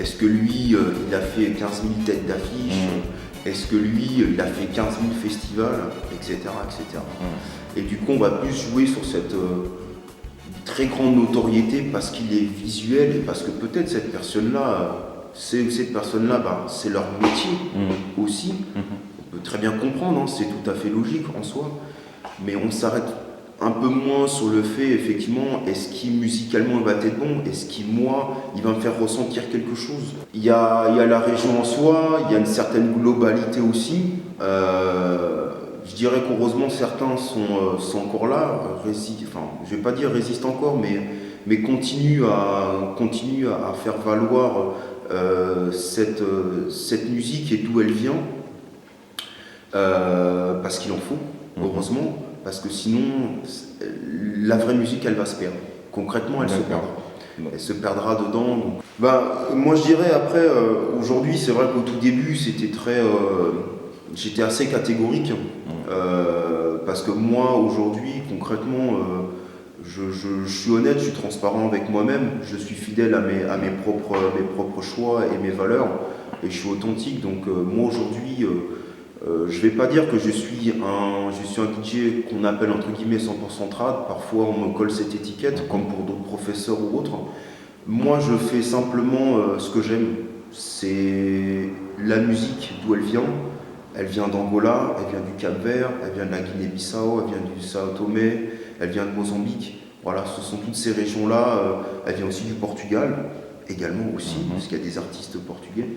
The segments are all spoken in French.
Est-ce que lui, il a fait 15 000 têtes d'affiche? Est-ce que lui, il a fait 15 000 festivals, etc., etc. Et du coup, on va plus jouer sur cette très grande notoriété parce qu'il est visuel et parce que peut-être cette personne-là, c'est leur métier aussi. On peut très bien comprendre, hein, c'est tout à fait logique en soi, mais on s'arrête un peu moins sur le fait, effectivement, est-ce qu'il musicalement il va être bon, est-ce qu'il, moi, il va me faire ressentir quelque chose. Il y a la région en soi, il y a une certaine globalité aussi. Je dirais qu'heureusement certains sont encore là, je vais pas dire résistent encore, mais continuent à faire valoir cette musique et d'où elle vient, parce qu'il en faut, heureusement. Parce que sinon, la vraie musique, elle va se perdre. Concrètement, elle se perdra. Elle se perdra dedans. Donc. Moi, je dirais après, aujourd'hui, c'est vrai qu'au tout début, j'étais assez catégorique. Parce que moi, aujourd'hui, concrètement, je suis honnête, je suis transparent avec moi-même. Je suis fidèle à mes propres choix et mes valeurs. Et je suis authentique. Donc, moi, aujourd'hui... je vais pas dire que je suis un DJ qu'on appelle entre guillemets 100% trad. Parfois on me colle cette étiquette, comme pour d'autres professeurs ou autres. Moi je fais simplement ce que j'aime. C'est la musique d'où elle vient. Elle vient d'Angola, elle vient du Cap-Vert, elle vient de la Guinée-Bissau, elle vient du Sao Tomé, elle vient de Mozambique. Voilà, ce sont toutes ces régions-là. Elle vient aussi du Portugal, également aussi, parce qu'il y a des artistes portugais.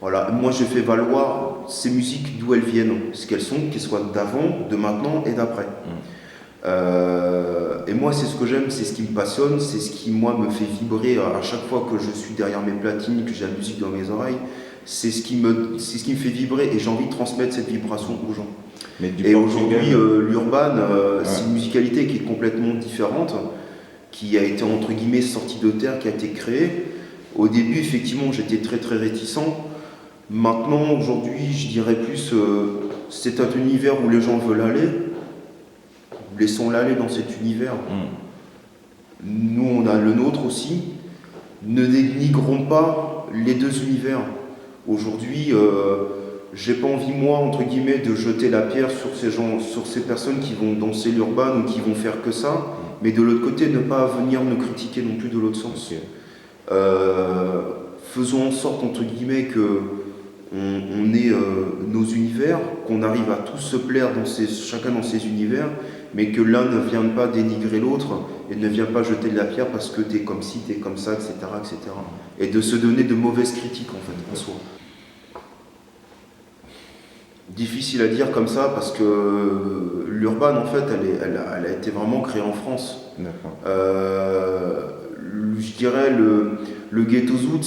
Voilà, moi je fais valoir ces musiques d'où elles viennent, ce qu'elles sont, qu'elles soient d'avant, de maintenant et d'après. Et moi c'est ce que j'aime, c'est ce qui me passionne, c'est ce qui moi me fait vibrer à chaque fois que je suis derrière mes platines, que j'ai la musique dans mes oreilles. C'est ce qui me fait vibrer et j'ai envie de transmettre cette vibration aux gens. Et aujourd'hui l'urban, c'est une musicalité qui est complètement différente, qui a été entre guillemets sortie de terre, qui a été créée. Au début effectivement j'étais très très réticent. Maintenant, aujourd'hui, je dirais plus, c'est un univers où les gens veulent aller. Laissons-les aller dans cet univers. Nous, on a le nôtre aussi. Ne dénigrons pas les deux univers. Aujourd'hui, j'ai pas envie, moi, entre guillemets, de jeter la pierre sur ces gens, sur ces personnes qui vont danser l'urban ou qui vont faire que ça, mais de l'autre côté, ne pas venir nous critiquer non plus de l'autre sens. Faisons en sorte, entre guillemets, que on ait nos univers, qu'on arrive à tous se plaire chacun dans ses univers, mais que l'un ne vienne pas dénigrer l'autre et ne vient pas jeter de la pierre parce que t'es comme ci, t'es comme ça, etc., etc. Et de se donner de mauvaises critiques en fait, en soi. Difficile à dire comme ça parce que l'urban en fait, elle a été vraiment créée en France. Je dirais le Ghetto Zoot,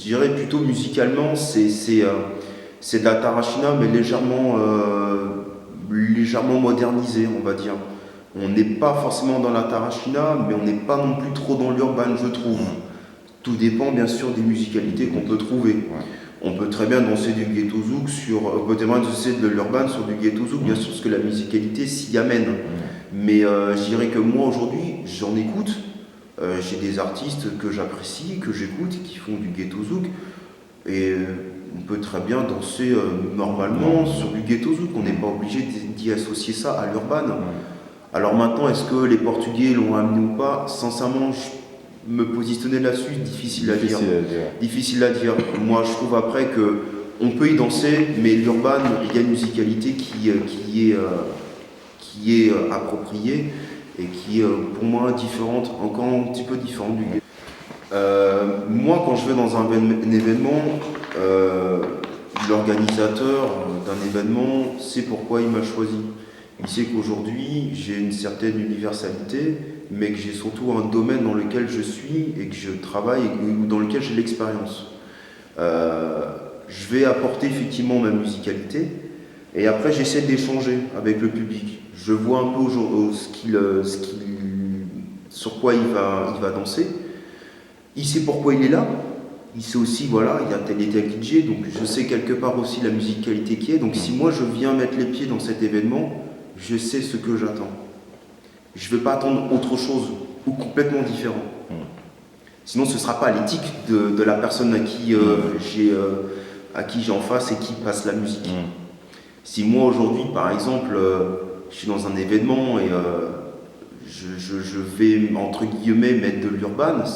je dirais plutôt musicalement, c'est de la tarachina, mais légèrement modernisé, on va dire. On n'est pas forcément dans la tarachina, mais on n'est pas non plus trop dans l'urban, je trouve. Tout dépend bien sûr des musicalités qu'on peut trouver. On peut très bien danser du ghetto zouk on peut très bien danser de l'urban sur du ghetto zouk, bien sûr, parce que la musicalité s'y amène. Mais je dirais que moi aujourd'hui, j'en écoute. J'ai des artistes que j'apprécie, que j'écoute, qui font du ghetto zouk. Et on peut très bien danser normalement sur du ghetto zouk. On n'est pas obligé d'y associer ça à l'urban. Alors maintenant, est-ce que les Portugais l'ont amené ou pas? Sincèrement, me positionner là-dessus, difficile à dire. Difficile à dire. Moi, je trouve après que on peut y danser, mais l'urban, il y a une musicalité qui est appropriée et qui est pour moi différente, encore un petit peu différente du ghetto. Moi, quand je vais dans un événement, l'organisateur d'un événement sait pourquoi il m'a choisi. Il sait qu'aujourd'hui, j'ai une certaine universalité, mais que j'ai surtout un domaine dans lequel je suis et que je travaille et dans lequel j'ai l'expérience. Je vais apporter effectivement ma musicalité et après j'essaie d'échanger avec le public. Je vois un peu sur quoi il va danser. Il sait pourquoi il est là. Il sait aussi, voilà, il y a tel et tel DJ, donc je sais quelque part aussi la musicalité qui est. Donc si moi je viens mettre les pieds dans cet événement, je sais ce que j'attends. Je ne vais pas attendre autre chose ou complètement différent. Sinon, ce ne sera pas l'éthique de la personne à qui j'ai en face et qui passe la musique. Si moi, aujourd'hui, par exemple, je suis dans un événement et je vais, entre guillemets, mettre de l'urban,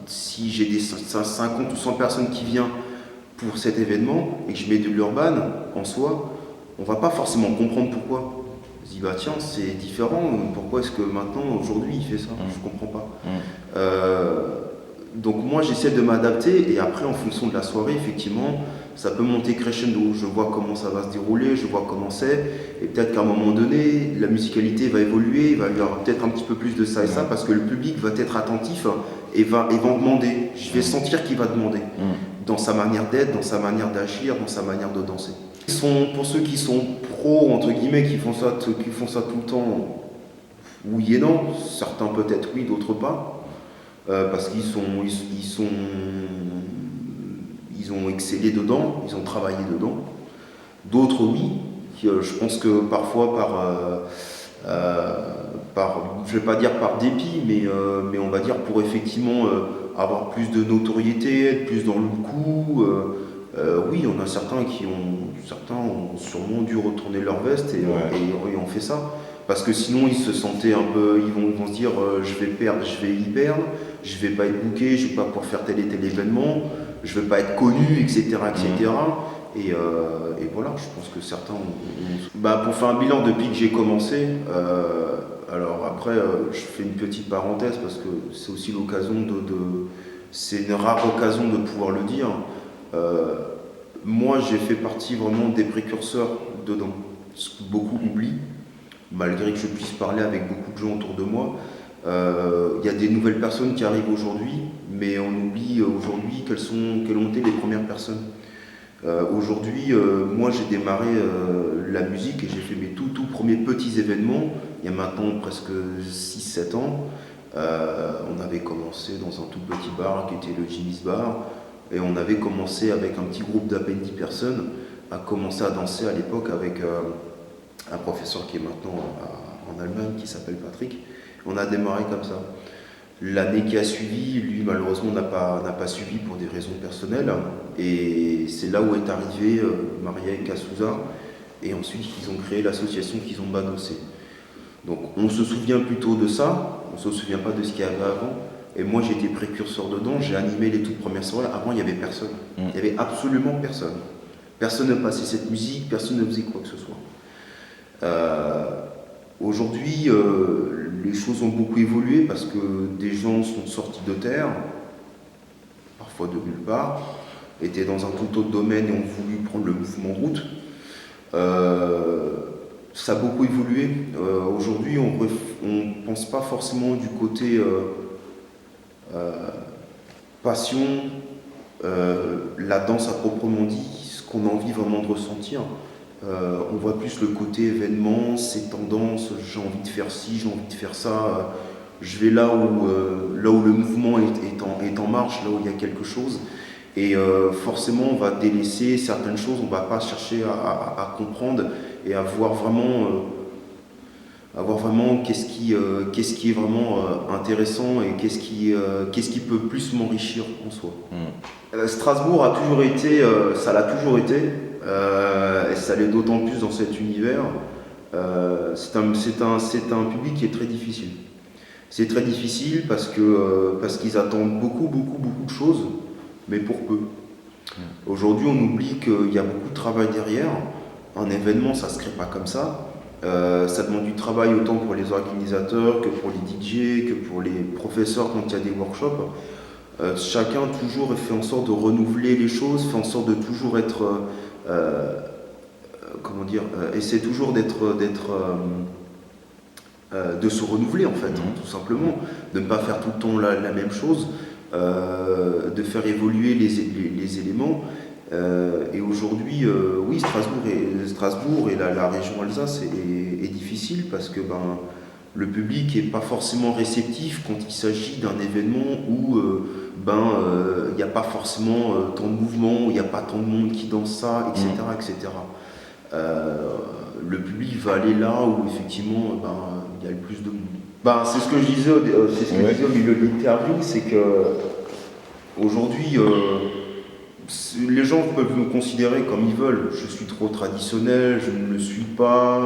si j'ai des 50 ou 100 personnes qui viennent pour cet événement et que je mets de l'urban en soi, on va pas forcément comprendre pourquoi. On se dit bah tiens c'est différent, pourquoi est-ce que maintenant aujourd'hui il fait ça? Je comprends pas. Donc moi j'essaie de m'adapter et après en fonction de la soirée effectivement ça peut monter crescendo, je vois comment ça va se dérouler, je vois comment c'est et peut-être qu'à un moment donné la musicalité va évoluer, il va y avoir peut-être un petit peu plus de ça et ça parce que le public va être attentif et va en demander, je vais sentir qu'il va demander dans sa manière d'être, dans sa manière d'agir, dans sa manière de danser. Pour ceux qui sont pros entre guillemets, qui font ça tout le temps, oui et non, certains peut-être oui, d'autres pas. Parce ils ont excellé dedans, ils ont travaillé dedans. D'autres oui, je pense que parfois je vais pas dire par dépit, mais on va dire pour effectivement avoir plus de notoriété, être plus dans le coup. Oui, il y en a certains certains ont sûrement dû retourner leur veste et ont fait ça. Parce que sinon ils se sentaient un peu, ils vont se dire je vais y perdre, je vais pas être booké, je vais pas pouvoir faire tel et tel événement, je vais pas être connu, etc. Et voilà, je pense que certains pour faire un bilan depuis que j'ai commencé, alors après je fais une petite parenthèse parce que c'est aussi l'occasion c'est une rare occasion de pouvoir le dire. Moi j'ai fait partie vraiment des précurseurs dedans, ce que beaucoup oublient. Malgré que je puisse parler avec beaucoup de gens autour de moi, il y a des nouvelles personnes qui arrivent aujourd'hui, mais on oublie aujourd'hui quelles ont été les premières personnes. Aujourd'hui, moi j'ai démarré la musique et j'ai fait mes tout premiers petits événements, il y a maintenant presque 6-7 ans. On avait commencé dans un tout petit bar qui était le Jimmy's Bar, et on avait commencé avec un petit groupe d'à peine 10 personnes à commencer à danser à l'époque avec un professeur qui est maintenant en Allemagne, qui s'appelle Patrick. On a démarré comme ça. L'année qui a suivi, lui malheureusement n'a pas suivi pour des raisons personnelles. Et c'est là où est arrivé Maria et Casusa. Et ensuite, ils ont créé l'association qu'ils ont Banossé. Donc on se souvient plutôt de ça, on ne se souvient pas de ce qu'il y avait avant. Et moi j'ai été précurseur dedans, j'ai animé les toutes premières soirées. Avant il n'y avait personne. Il n'y avait absolument personne. Personne ne passait cette musique, personne ne faisait quoi que ce soit. Aujourd'hui, les choses ont beaucoup évolué parce que des gens sont sortis de terre, parfois de nulle part, étaient dans un tout autre domaine et ont voulu prendre le mouvement en route. Ça a beaucoup évolué. Aujourd'hui, on ne pense pas forcément du côté passion, la danse à proprement dit, ce qu'on a envie vraiment de ressentir. On voit plus le côté événement, ces tendances, j'ai envie de faire ci, j'ai envie de faire ça, je vais là où le mouvement est en marche, là où il y a quelque chose. Et forcément, on va délaisser certaines choses, on ne va pas chercher à comprendre et à voir vraiment qu'est-ce qui est vraiment intéressant et qu'est-ce qui peut plus m'enrichir en soi. Strasbourg a toujours été, ça l'a toujours été. Et ça l'est d'autant plus dans cet univers. C'est un public qui est très difficile. C'est très difficile parce qu'ils attendent beaucoup de choses, mais pour peu. Aujourd'hui, on oublie qu'il y a beaucoup de travail derrière. Un événement, ça ne se crée pas comme ça. Ça demande du travail autant pour les organisateurs que pour les DJ, que pour les professeurs quand il y a des workshops. Chacun toujours fait en sorte de renouveler les choses, fait en sorte de toujours être essaie toujours de se renouveler en fait, tout simplement, de ne pas faire tout le temps la même chose, de faire évoluer les éléments. Et aujourd'hui, oui, Strasbourg et la région Alsace est difficile parce que le public n'est pas forcément réceptif quand il s'agit d'un événement où il n'y a pas forcément tant de mouvements, où il n'y a pas tant de monde qui danse ça, etc. Le public va aller là où effectivement il y a le plus de monde. C'est ce que je disais au milieu de l'interview, c'est que Aujourd'hui, les gens peuvent me considérer comme ils veulent. Je suis trop traditionnel, je ne le suis pas.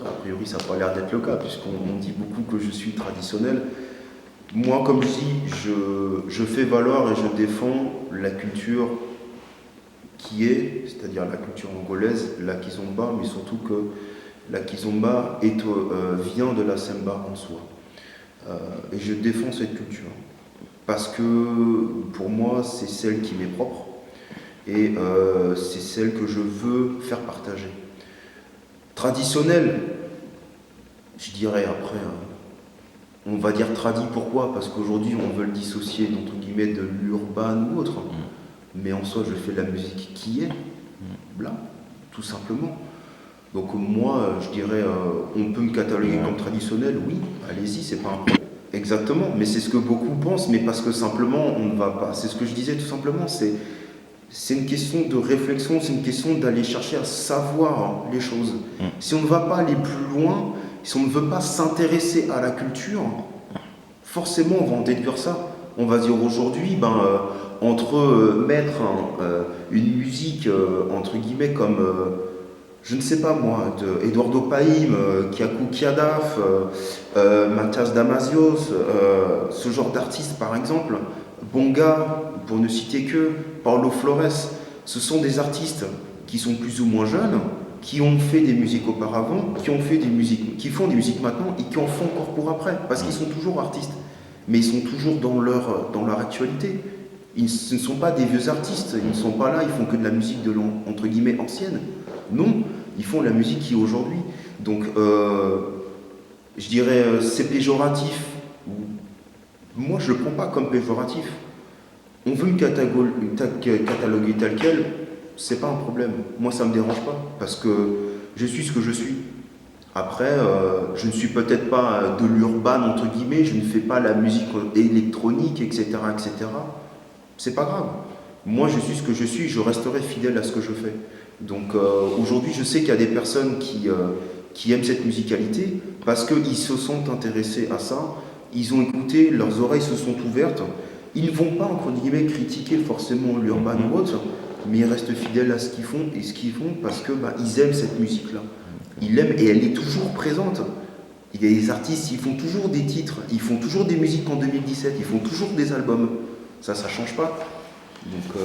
A priori, ça n'a pas l'air d'être le cas, puisqu'on dit beaucoup que je suis traditionnel. Moi, comme je dis, je fais valoir et je défends la culture qui est, c'est-à-dire la culture angolaise, la kizomba, mais surtout que la kizomba vient de la semba en soi. Et je défends cette culture. Parce que pour moi, c'est celle qui m'est propre et c'est celle que je veux faire partager. Traditionnelle, je dirais après, on va dire tradi, pourquoi? Parce qu'aujourd'hui on veut le dissocier entre guillemets de l'urbain ou autre. Mais en soi, je fais de la musique qui est là, tout simplement. Donc moi, je dirais, on peut me cataloguer comme traditionnel, oui, allez-y, c'est pas un problème. Exactement, mais c'est ce que beaucoup pensent, mais parce que simplement on ne va pas. C'est ce que je disais tout simplement, c'est une question de réflexion, c'est une question d'aller chercher à savoir les choses. Si on ne va pas aller plus loin, si on ne veut pas s'intéresser à la culture, forcément on va en déduire ça. On va dire aujourd'hui, entre mettre une musique, entre guillemets, comme, je ne sais pas moi, de Eduardo Paim, Kiakou Kiadaf, Mathias Damasios, ce genre d'artistes par exemple, Bonga, pour ne citer que, Paulo Flores, ce sont des artistes qui sont plus ou moins jeunes, qui ont fait des musiques auparavant, qui font des musiques maintenant et qui en font encore pour après, parce qu'ils sont toujours artistes, mais ils sont toujours dans leur actualité. Ce ne sont pas des vieux artistes, ils ne sont pas là, ils font que de la musique entre guillemets ancienne. Non, ils font de la musique qui est aujourd'hui. Donc, je dirais, c'est péjoratif. Moi, je ne le prends pas comme péjoratif. On veut me cataloguer tel quel, c'est pas un problème. Moi, ça me dérange pas, parce que je suis ce que je suis. Après, je ne suis peut-être pas de l'urban, entre guillemets, je ne fais pas la musique électronique, etc., etc. C'est pas grave. Moi, je suis ce que je suis, je resterai fidèle à ce que je fais. Donc, aujourd'hui, je sais qu'il y a des personnes qui aiment cette musicalité, parce qu'ils se sont intéressés à ça, ils ont écouté, leurs oreilles se sont ouvertes. Ils ne vont pas, entre guillemets, critiquer forcément l'urban ou autre, mais ils restent fidèles à ce qu'ils font et ce qu'ils font parce que ils aiment cette musique-là. Ils l'aiment et elle est toujours présente. Il y a des artistes, ils font toujours des titres, ils font toujours des musiques en 2017, ils font toujours des albums. Ça change pas. Donc,